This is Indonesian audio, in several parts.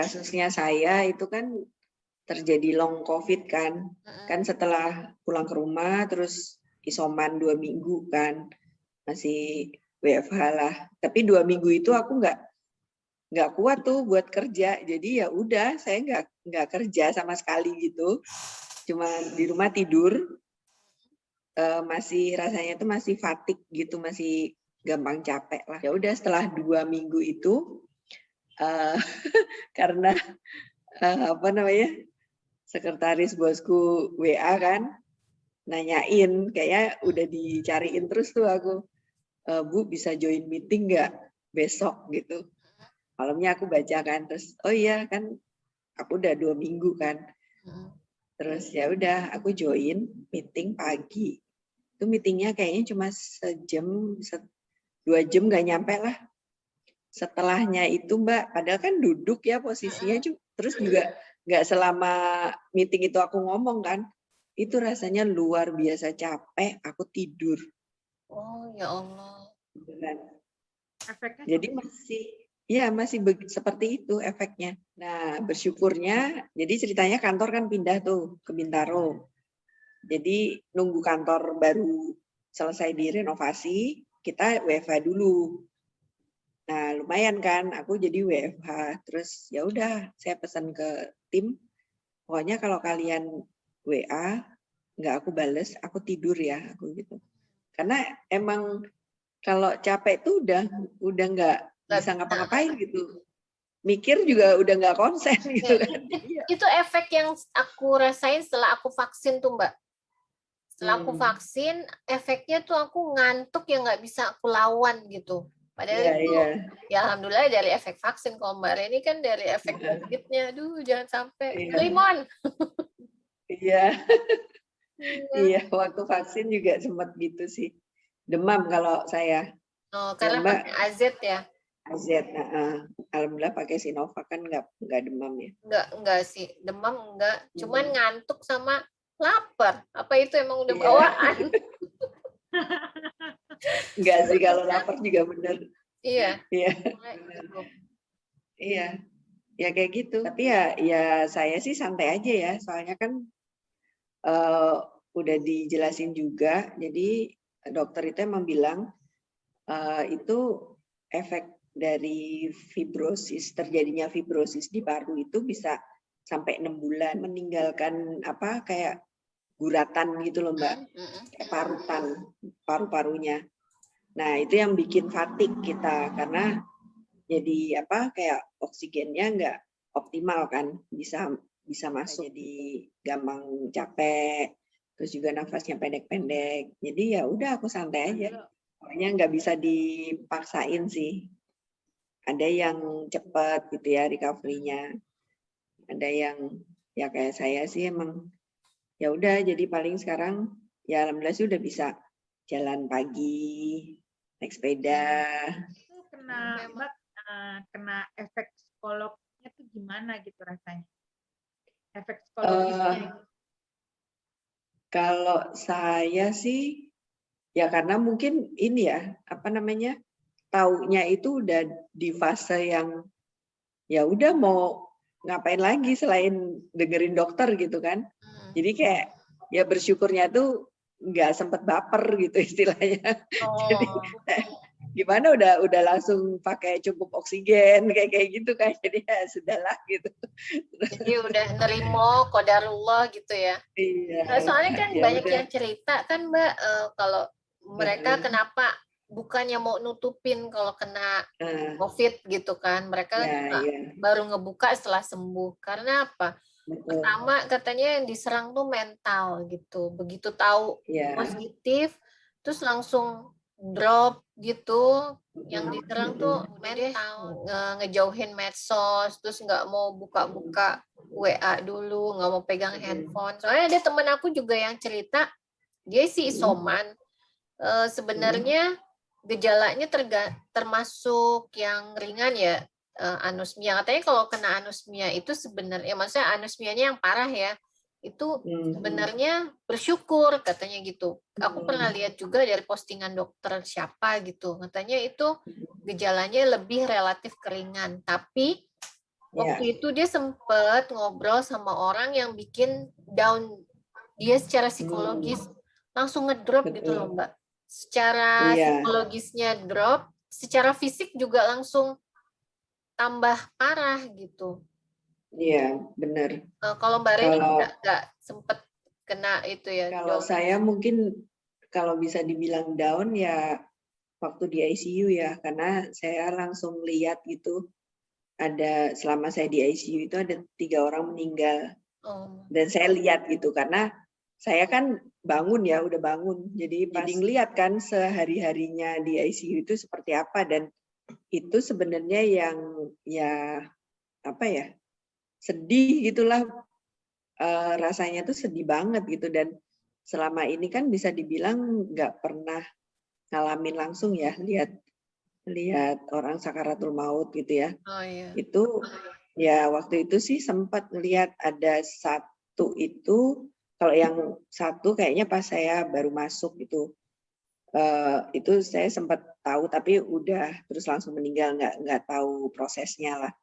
kasusnya saya itu kan terjadi long COVID kan. Kan setelah pulang ke rumah terus isoman 2 minggu kan. Masih WFH lah. Tapi 2 minggu itu aku nggak kuat tuh buat kerja. Jadi ya udah saya nggak kerja sama sekali gitu. Cuma di rumah tidur. Masih rasanya tuh masih fatigue gitu, masih gampang capek lah. Ya udah setelah 2 minggu itu karena apa namanya, sekretaris bosku WA kan nanyain, kayaknya udah dicariin terus tuh aku, Bu bisa join meeting nggak besok gitu. Malamnya aku baca kan, terus oh iya kan aku udah 2 minggu kan. Terus ya udah aku join meeting pagi. Itu meetingnya kayaknya cuma sejam, 2 jam nggak nyampe lah. Setelahnya itu Mbak, padahal kan duduk ya posisinya, terus juga nggak selama meeting itu aku ngomong kan, itu rasanya luar biasa capek, aku tidur. Oh ya Allah. Beneran. Efeknya Jadi masih seperti itu efeknya. Nah bersyukurnya, jadi ceritanya kantor kan pindah tuh ke Bintaro. Jadi nunggu kantor baru selesai direnovasi, kita WFH dulu. Nah lumayan kan, aku jadi WFH. Terus ya udah, saya pesan ke tim, pokoknya kalau kalian WA nggak aku bales, aku tidur ya, aku gitu. Karena emang kalau capek tuh udah nggak bisa ngapa-ngapain gitu. Mikir juga udah nggak konsen gitu kan. Itu efek yang aku rasain setelah aku vaksin tuh Mbak. Setelah aku vaksin, efeknya tuh aku ngantuk yang nggak bisa aku lawan gitu. Padahal itu ya alhamdulillah dari efek vaksin. Kalau Mbak Reni kan dari efek COVID-nya. Aduh jangan sampai. Limon. Iya. Iya, waktu vaksin juga sempat gitu sih. Demam kalau saya. Oh, karena pakai AZ ya? AZ, alhamdulillah pakai Sinovac kan nggak demam ya? Enggak sih, demam enggak. Cuman ngantuk sama lapar. Apa itu emang udah bawaan? Enggak sih, kalau lapar juga bener. Iya. Iya. Iya. Ya kayak gitu. Tapi ya saya sih santai aja ya. Soalnya kan udah dijelasin juga. Jadi dokter itu emang bilang itu efek dari fibrosis, terjadinya fibrosis di paru itu bisa sampai 6 bulan, meninggalkan kayak guratan gitu loh Mbak, kayak parutan paru-parunya. Nah itu yang bikin fatigue kita, karena jadi kayak oksigennya nggak optimal kan, bisa masuk, jadi gampang capek, terus juga nafasnya pendek-pendek. Jadi ya udah aku santai aja. Pokoknya nggak bisa dipaksain sih. Ada yang cepat gitu ya recovery-nya. Ada yang ya kayak saya sih emang ya udah, jadi paling sekarang ya alhamdulillah sih udah bisa jalan pagi, naik sepeda. Itu kena efek psikolognya tuh gimana gitu rasanya? Efek psikologisnya. Kalau saya sih ya karena mungkin ini ya, taunya itu udah di fase yang ya udah mau ngapain lagi selain dengerin dokter gitu kan. Jadi kayak ya bersyukurnya tuh nggak sempet baper gitu istilahnya. Jadi gimana udah langsung pakai cukup oksigen kayak gitu kan. Jadi ya sudahlah gitu. Jadi udah nerimo qadarullah gitu ya. Iya. Nah, soalnya kan ya banyak udah. yang cerita kan Mbak, kalau mereka kenapa bukannya mau nutupin kalau kena COVID gitu kan, mereka baru ngebuka setelah sembuh. Karena apa? Pertama katanya yang diserang tuh mental gitu. Begitu tahu positif, terus langsung drop gitu. Yang diserang tuh mental, ngejauhin medsos, terus nggak mau buka-buka WA dulu, nggak mau pegang handphone. Soalnya ada temen aku juga yang cerita, dia sih isoman. Sebenarnya gejalanya termasuk yang ringan ya, anosmia. Katanya kalau kena anosmia itu sebenarnya, maksudnya anosmianya yang parah ya, itu sebenarnya bersyukur katanya gitu. Aku pernah lihat juga dari postingan dokter siapa gitu, katanya itu gejalanya lebih relatif keringan, tapi waktu itu dia sempat ngobrol sama orang yang bikin down dia secara psikologis, langsung ngedrop gitu loh Mbak. Secara psikologisnya drop, secara fisik juga langsung tambah parah gitu. Iya, benar. Kalau Mbak Reni nggak sempet kena itu ya? Kalau saya mungkin kalau bisa dibilang down ya waktu di ICU ya, karena saya langsung lihat gitu ada selama saya di ICU itu ada 3 orang meninggal. Dan saya lihat gitu karena saya kan bangun ya, udah bangun. Jadi pas ngeliat kan sehari-harinya di ICU itu seperti apa, dan itu sebenarnya yang ya apa ya, sedih gitulah, rasanya tuh sedih banget gitu. Dan selama ini kan bisa dibilang nggak pernah ngalamin langsung ya lihat orang sakaratul maut gitu ya. Itu ya waktu itu sih sempat ngelihat ada satu itu, kalau yang satu kayaknya pas saya baru masuk itu saya sempat tahu tapi udah terus langsung meninggal, nggak tahu prosesnya lah.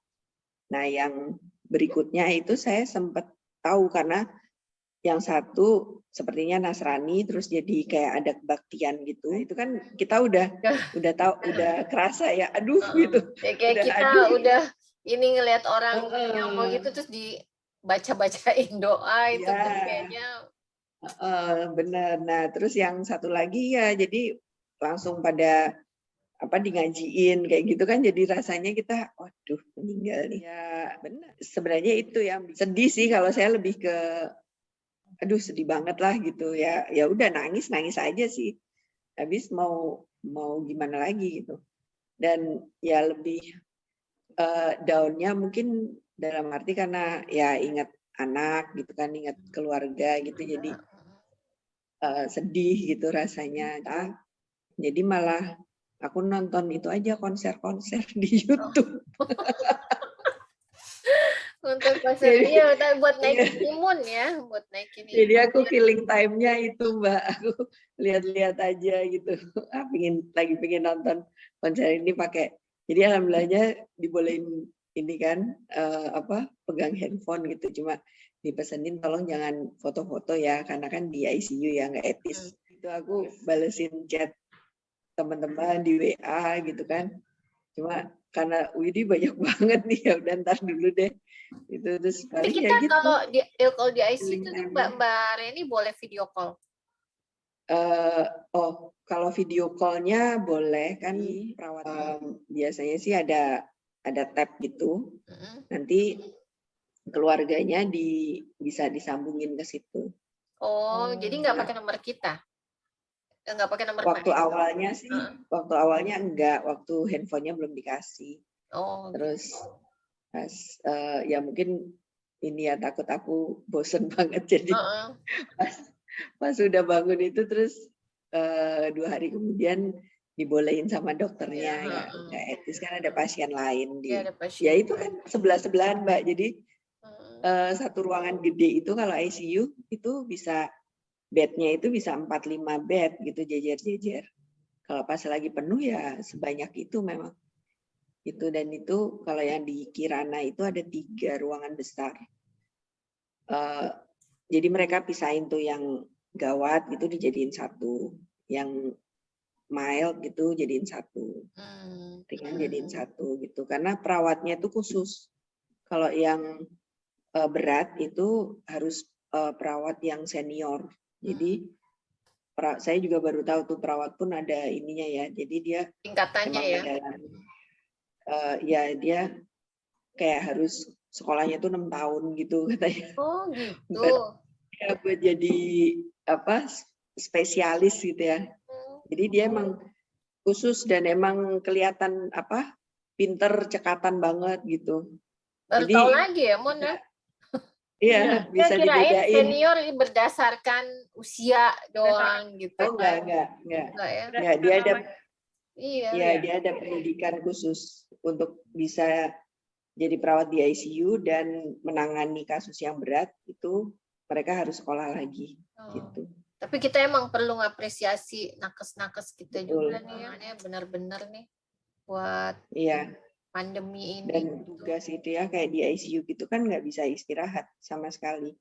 Nah yang berikutnya itu saya sempat tahu karena yang satu sepertinya Nasrani terus jadi kayak ada kebaktian gitu. Itu kan kita udah tahu, udah kerasa ya, aduh gitu. Ya, kayak kita udah ini ngelihat orang yang mau gitu terus dibaca-bacain doa itu kan kayaknya. Bener. Nah terus yang satu lagi ya jadi langsung pada di ngajiin kayak gitu kan, jadi rasanya kita waduh meninggal nih ya. Benar, sebenarnya itu yang sedih sih. Kalau saya lebih ke aduh sedih banget lah gitu ya, ya udah nangis aja sih, habis mau gimana lagi gitu. Dan ya lebih down-nya mungkin dalam arti karena ya ingat anak gitu kan, ingat keluarga gitu, jadi sedih gitu rasanya. Jadi malah aku nonton itu aja, konser-konser di YouTube. Nonton konser dia buat naikin imun ya, buat naikin imun. Jadi aku feeling time-nya itu Mbak, aku lihat-lihat aja gitu. Pengen nonton konser ini pakai. Jadi alhamdulillahnya dibolehin ini kan pegang handphone gitu, cuma dipesenin tolong jangan foto-foto ya karena kan di ICU ya nggak etis. Itu aku balesin chat teman-teman di WA gitu kan. Cuma karena Widi banyak banget nih, ya udah ntar dulu deh. Itu terus tapi kita gitu. kalau di ICU itu Mbak Reni boleh video call? Kalau video call-nya boleh kan, perawat biasanya sih ada tab gitu. Nanti keluarganya bisa disambungin ke situ. Jadi nggak pakai nomor kita? Nggak pakai nomor waktu awalnya sih, waktu awalnya enggak, waktu handphonenya belum dikasih. Terus pas ya mungkin ini ya takut aku bosen banget, jadi pas udah bangun itu terus 2 hari kemudian dibolehin sama dokternya, ya nggak etis kan ada pasien lain ya itu kan sebelah-sebelahan Mbak, jadi satu ruangan gede itu kalau ICU itu bisa bednya itu bisa 4-5 bed gitu jejer-jejer. Kalau pas lagi penuh ya sebanyak itu memang. Itu, dan itu kalau yang di Kirana itu ada 3 ruangan besar. Jadi mereka pisahin tuh yang gawat gitu dijadiin satu, yang mild gitu jadiin satu, ringan jadiin satu gitu. Karena perawatnya itu khusus. Kalau yang berat itu harus perawat yang senior. Jadi saya juga baru tahu tuh perawat pun ada ininya ya. Jadi dia tingkatannya ya. Ya dia kayak harus sekolahnya tuh 6 tahun gitu katanya. Gitu. Buat jadi spesialis gitu ya. Jadi dia emang khusus dan emang kelihatan pinter, cekatan banget gitu. Baru tahu lagi ya Mon ya. Iya, bisa kirain dibedain. Senior berdasarkan usia doang gitu. Enggak ya. Dia ada dia ada pendidikan khusus untuk bisa jadi perawat di ICU dan menangani kasus yang berat, itu mereka harus sekolah lagi gitu. Tapi kita emang perlu ngapresiasi nakes-nakes kita juga nih ya, benar-benar nih buat pandemi ini. Dan tugas itu ya kayak di ICU gitu kan nggak bisa istirahat sama sekali.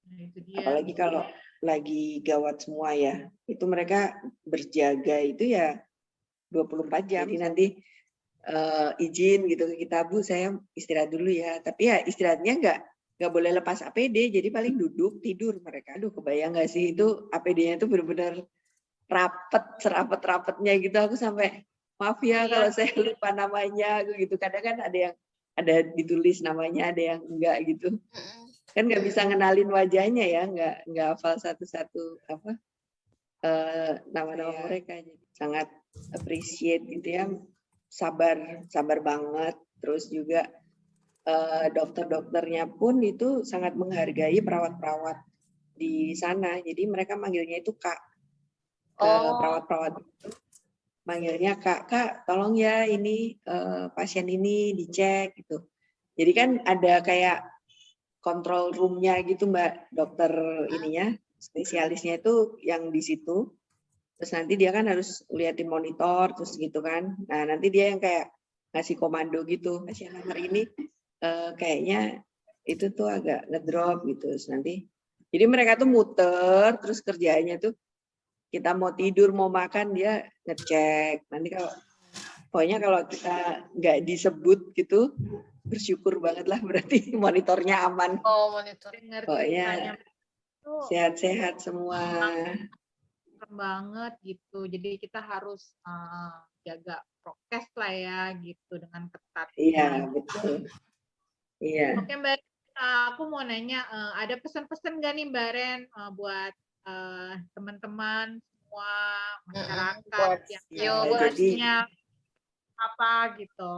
Nah, itu dia. Apalagi kalau lagi gawat semua ya, itu mereka berjaga itu ya 24 jam. Jadi nanti izin gitu ke kita, Bu, saya istirahat dulu ya. Tapi ya istirahatnya nggak boleh lepas APD, jadi paling duduk tidur mereka. Aduh, kebayang nggak sih itu APD-nya itu benar-benar rapet, serapet-rapetnya gitu. Aku sampai maaf ya kalau saya lupa namanya gitu. Kadang kan ada ditulis namanya, ada yang enggak gitu. Kan nggak bisa ngenalin wajahnya ya, nggak hafal satu-satu apa nama-nama mereka. Jadi sangat appreciate gitu ya, sabar banget. Terus juga dokter-dokternya pun itu sangat menghargai perawat-perawat di sana. Jadi mereka manggilnya itu Kak. Perawat-perawat itu manggilnya Kak, tolong ya ini pasien ini dicek gitu. Jadi kan ada kayak kontrol room-nya gitu Mbak, dokter ininya, spesialisnya itu yang di situ. Terus nanti dia kan harus liatin monitor terus gitu kan. Nah, nanti dia yang kayak ngasih komando gitu. Pasien nomor ini kayaknya itu tuh agak ngedrop gitu. Terus nanti jadi mereka tuh muter terus kerjaannya tuh kita mau tidur, mau makan dia ngecek. Nanti pokoknya kalau kita nggak disebut gitu, bersyukur banget lah berarti monitornya aman. Oh, monitor. Pokoknya sehat-sehat semua. Banget gitu. Jadi kita harus jaga prokes lah ya gitu dengan ketat. Iya, betul. Iya. Oke Mbak, aku mau nanya, ada pesan-pesan nggak nih Mbak Ren buat teman-teman semua masyarakat yang pastinya apa gitu?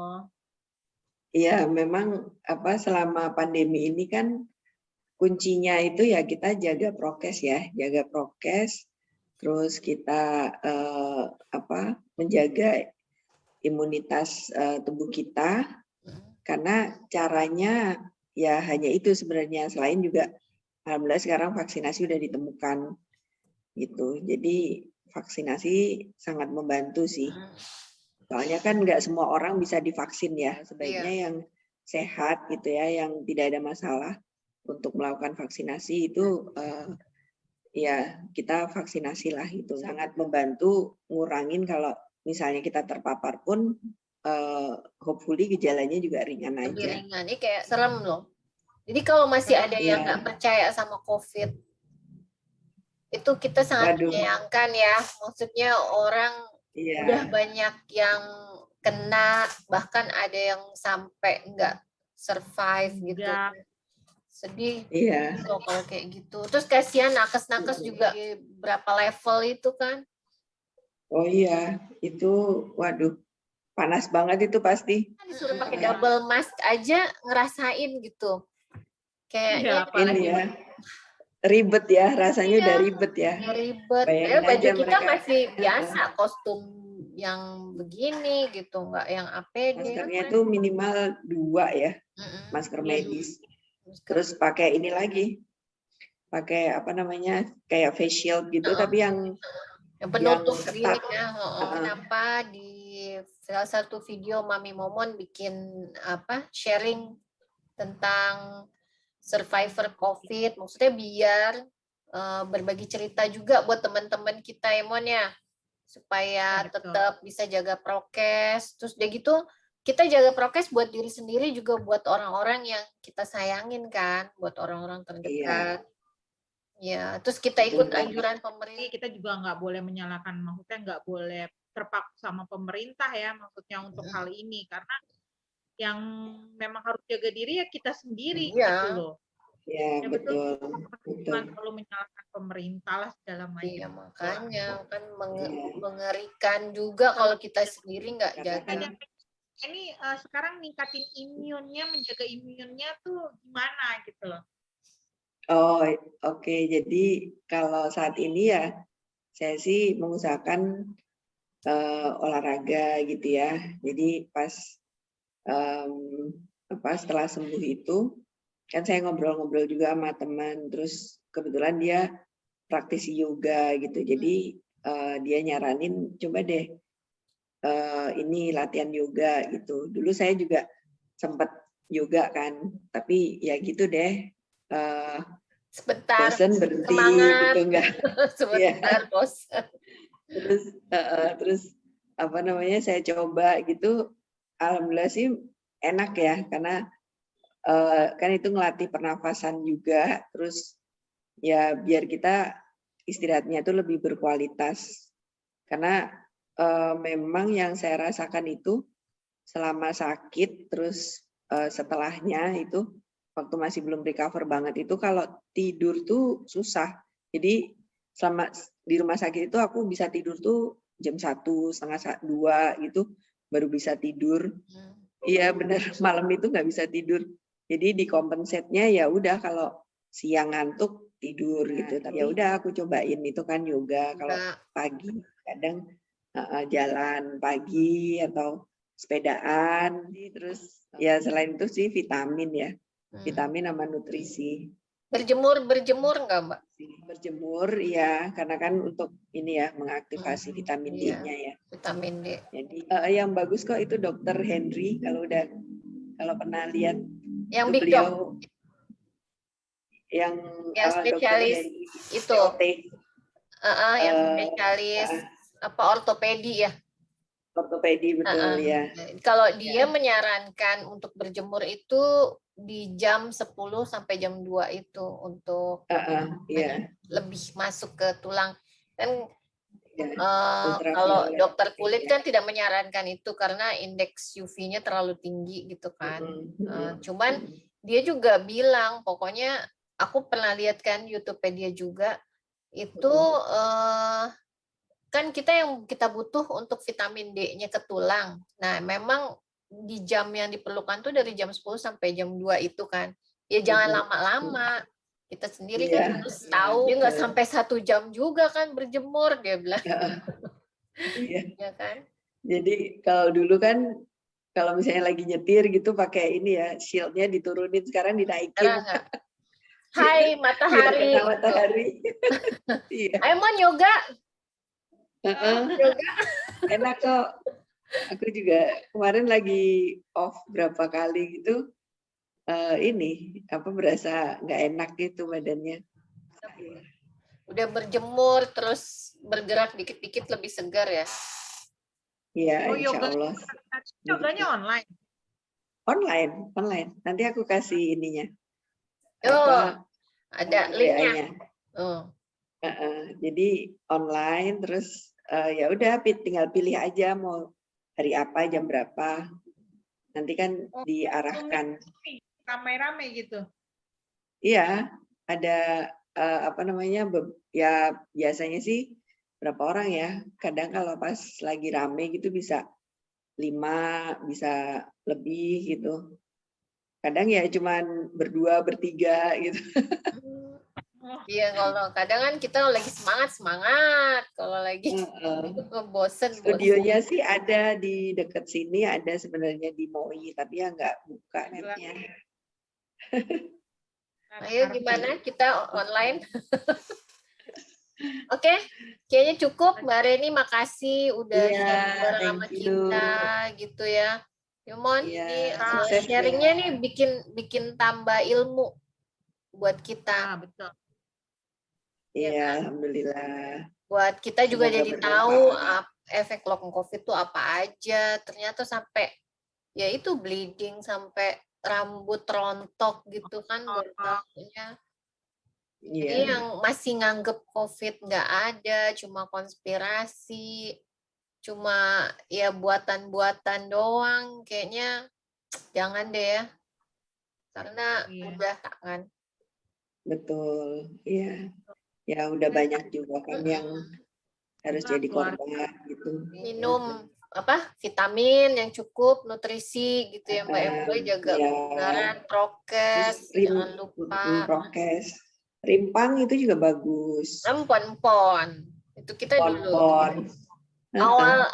Iya, memang selama pandemi ini kan kuncinya itu ya kita jaga prokes ya, jaga prokes, terus kita menjaga imunitas tubuh kita, karena caranya ya hanya itu sebenarnya. Selain juga alhamdulillah sekarang vaksinasi udah ditemukan gitu. Jadi vaksinasi sangat membantu sih. Soalnya kan nggak semua orang bisa divaksin ya. Sebaiknya yang sehat gitu ya, yang tidak ada masalah untuk melakukan vaksinasi itu ya kita vaksinasi lah itu. Sangat membantu ngurangin kalau misalnya kita terpapar pun hopefully gejalanya juga ringan aja. Lebih ringan, ini kayak serem loh. Jadi kalau masih ada yang nggak percaya sama COVID, itu kita sangat menyayangkan ya. Maksudnya orang udah banyak yang kena, bahkan ada yang sampai nggak survive gitu. Sedih loh kalau kayak gitu. Terus kasihan nakes-nakes juga berapa level itu kan. Oh iya, itu waduh panas banget itu pasti. Disuruh pakai double mask aja ngerasain gitu. Kayaknya ini ya. Ribet ya, rasanya udah ribet ya. Ribet. Baju kita masih biasa, kostum yang begini gitu, nggak yang APD. Maskernya tuh minimal 2 ya, masker medis. Terus pakai ini lagi, pakai kayak face shield gitu, tapi yang penutup gini ya. Kenapa di salah satu video Mami Momon bikin sharing tentang survivor COVID, maksudnya biar berbagi cerita juga buat teman-teman kita ya, supaya tetap bisa jaga prokes. Terus udah gitu kita jaga prokes buat diri sendiri juga buat orang-orang yang kita sayangin kan, buat orang-orang terdekat. Ya, terus kita ikut anjuran pemerintah. Kita juga nggak boleh menyalahkan, maksudnya nggak boleh terpaku sama pemerintah ya, maksudnya untuk hal ini, karena yang memang harus jaga diri ya kita sendiri gitu loh. Ya betul. Bukan perlu menyalahkan pemerintah lah segala macam. Iya, makanya kan mengerikan juga kalau kita sendiri nggak jaga. Ini sekarang ningkatin imunnya, menjaga imunnya tuh gimana gitu loh. Oh, oke. Jadi kalau saat ini ya saya sih mengusahakan olahraga gitu ya. Jadi pas setelah sembuh itu kan saya ngobrol-ngobrol juga sama teman, terus kebetulan dia praktisi yoga gitu. Jadi dia nyaranin coba deh ini latihan yoga gitu. Dulu saya juga sempat yoga kan, tapi ya gitu deh. Sebentar, bosen berhenti semangat. gitu enggak. Sebentar bosen. Terus apa namanya, saya coba gitu, alhamdulillah sih enak ya, karena kan itu ngelatih pernafasan juga, terus ya biar kita istirahatnya itu lebih berkualitas. Karena memang yang saya rasakan itu selama sakit, terus setelahnya itu waktu masih belum recover banget itu, kalau tidur tuh susah. Jadi selama di rumah sakit itu aku bisa tidur tuh jam 1, setengah 2 gitu baru bisa tidur. Iya benar, malam itu nggak bisa tidur. Jadi dikompensatnya ya udah kalau siang ngantuk tidur gitu. Tapi ya udah aku cobain itu kan yoga kalau pagi, kadang jalan pagi atau sepedaan. Terus ya selain itu sih vitamin ya. Vitamin sama nutrisi. Berjemur enggak, Mbak? Berjemur ya, karena kan untuk ini ya mengaktifasi vitamin D-nya ya. Vitamin D. Jadi yang bagus kok itu Dokter Henry, kalau pernah lihat yang itu Big beliau Doc. yang spesialis itu. Yang spesialis apa ortopedi ya. Ortopedi betul ya. Kalau dia menyarankan untuk berjemur itu di jam 10 sampai jam 2 itu untuk lebih masuk ke tulang. Kan kalau dokter kulit kan tidak menyarankan itu karena indeks UV-nya terlalu tinggi gitu kan. Cuman dia juga bilang, pokoknya aku pernah lihat kan YouTube-nya dia juga itu kan kita butuh untuk vitamin D-nya ke tulang. Nah, memang di jam yang diperlukan tuh dari jam 10 sampai jam 2 itu kan. Ya jangan lama-lama. Kita sendiri kan harus tahu. Dia nggak sampai 1 jam juga kan berjemur, dia bilang. Iya. Ya kan? Jadi kalau dulu kan kalau misalnya lagi nyetir gitu pakai ini ya, shield-nya diturunin, sekarang dinaikin. Hai matahari. Biar matahari. Iya. Ayo mau yoga. Yoga. Enak kok. Aku juga kemarin lagi off berapa kali gitu. Ini apa berasa nggak enak gitu badannya. Udah berjemur terus bergerak dikit-dikit lebih segar ya. Iya, insya Allah. Yoganya online. Online. Nanti aku kasih ininya. Ada linknya. Jadi online, terus ya udah tinggal pilih aja mau hari apa, jam berapa. Nanti kan diarahkan. Ramai-ramai gitu. Iya, ada apa namanya, ya biasanya sih berapa orang ya. Kadang kalau pas lagi rame gitu bisa 5, bisa lebih gitu. Kadang ya cuman berdua, bertiga gitu. Iya, kalau kadang kan kita lagi semangat, kalau lagi bosen. Studionya sih ada di dekat sini, ada sebenarnya di MOI, tapi ya nggak buka netnya. Ayo gimana kita online? Oke, kayaknya cukup Mbak Reni, makasih udah sharing bareng sama kita gitu ya. Yumon, ini sharingnya nih bikin tambah ilmu buat kita. Betul. Iya, alhamdulillah. Buat kita juga jadi tahu efek long COVID itu apa aja. Ternyata sampai ya itu bleeding, sampai rambut rontok gitu kan bertahunnya. Jadi yang masih nganggep COVID nggak ada, cuma konspirasi, cuma ya buatan-buatan doang, kayaknya jangan deh ya. Karena udah kan. Betul, iya. Ya udah banyak juga kan yang harus jadi korban gitu. Minum vitamin yang cukup, nutrisi gitu ya Mbak, yang boleh jaga kebugaran, prokes, jangan lupa. Prokes. Rimpang itu juga bagus. Empon-empon. Itu kita dulu.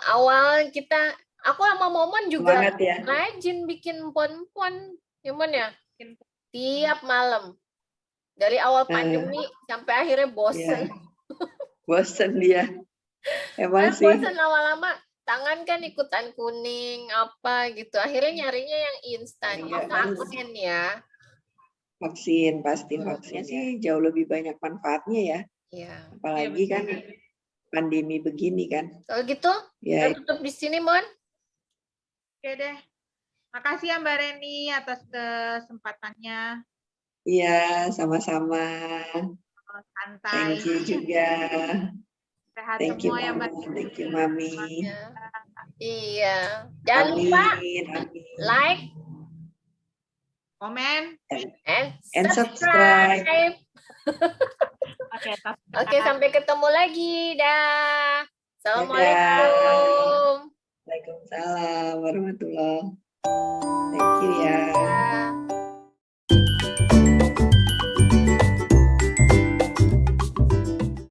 Awal kita, aku sama Momon juga rajin bikin empon-empon. Gimana ya? Tiap malam. Dari awal pandemi sampai akhirnya bosen. Bosen dia. Emang sih. Bosen lama-lama. tangan kan ikutan kuning apa gitu. Akhirnya nyarinya yang instan. Vaksin ya. Vaksin pasti vaksinnya sih jauh lebih banyak manfaatnya ya. Iya. Apalagi kan pandemi begini kan. Kalau gitu, kita tutup di sini, Mon. Oke deh. Makasih ya Mbak Reni atas kesempatannya. Iya, sama-sama. Santai. Thank you juga. Sehat Thank you, semua ya Mbak. Thank you, Mami. Iya. Jangan lupa like, komen, and subscribe. Oke, sampai ketemu lagi. Dah. Assalamualaikum. Waalaikumsalam warahmatullahi wabarakatuh.